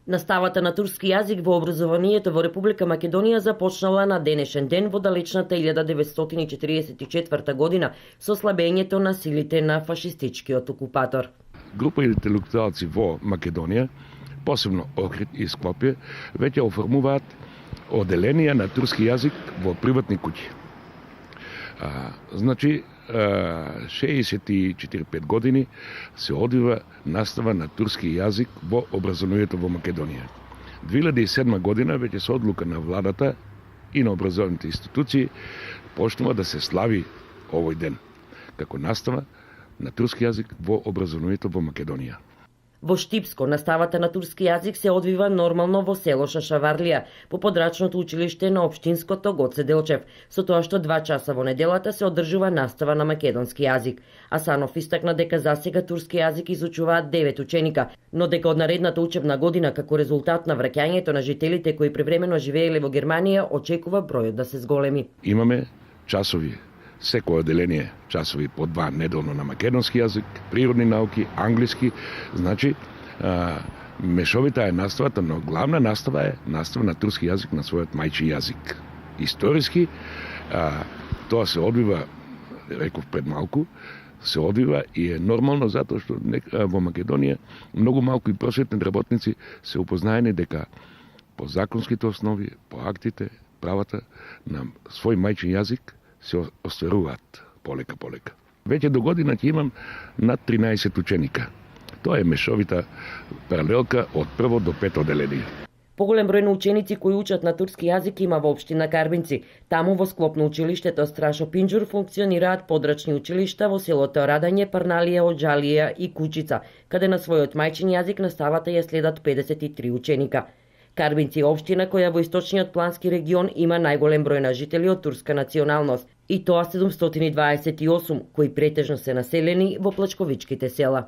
Наставата на турски јазик во образованието во Република Македонија започнала на денешен ден во далечната 1944 година со слабењето на силите на фашистичкиот окупатор. Група интелектуалци во Македонија, посебно Охрид и Скопје, веќе оформуваат оделенија на турски јазик во приватни куќи. Значи, 64-5 години се одвива настава на турски јазик во образованието во Македонија. 2007 година веќе со одлука на владата и на образовните институции почнува да се слави овој ден како настава на турски јазик во образованието во Македонија. Во Штипско, наставата на турски јазик се одвива нормално во село Шашаварлија, по подрачното училиште на општинското Гоце Делчев, со тоа што 2 часа во неделата се одржува настава на македонски јазик. Асанов истакна дека засега турски јазик изучуваат 9 ученика, но дека од наредната учебна година како резултат на враќањето на жителите кои превремено живееле во Германија очекува бројот да се зголеми. Имаме часови, секој оделение часови по 2 неделно на македонски јазик, природни науки, англиски, значи мешовита е наставата, но главна настава е настава на турски јазик на својот мајчин јазик. Историски тоа се одвива, реков пред малку, се одвива и е нормално затоа што во Македонија многу малку и просветни работници се упознаени дека по законските основи, по актите, правата на свој мајчин јазик се остваруваат полека. Веќе до година ќе имам над 13 ученика. Тоа е мешовита паралелка од прво до 5 оделение. Поголем број на ученици кои учат на турски јазик има во општина Карбинци. Таму во склоп на училиштето Страшо Пинџур функционираат подрачни училишта во селото Радање, Парналија, Оџалија и Кучица, каде на својот мајчин јазик наставата ја следат 53 ученика. Карбинци е општина која во источниот плански регион има најголем број на жители од турска националност, и тоа 728, кои претежно се населени во плачковичките села.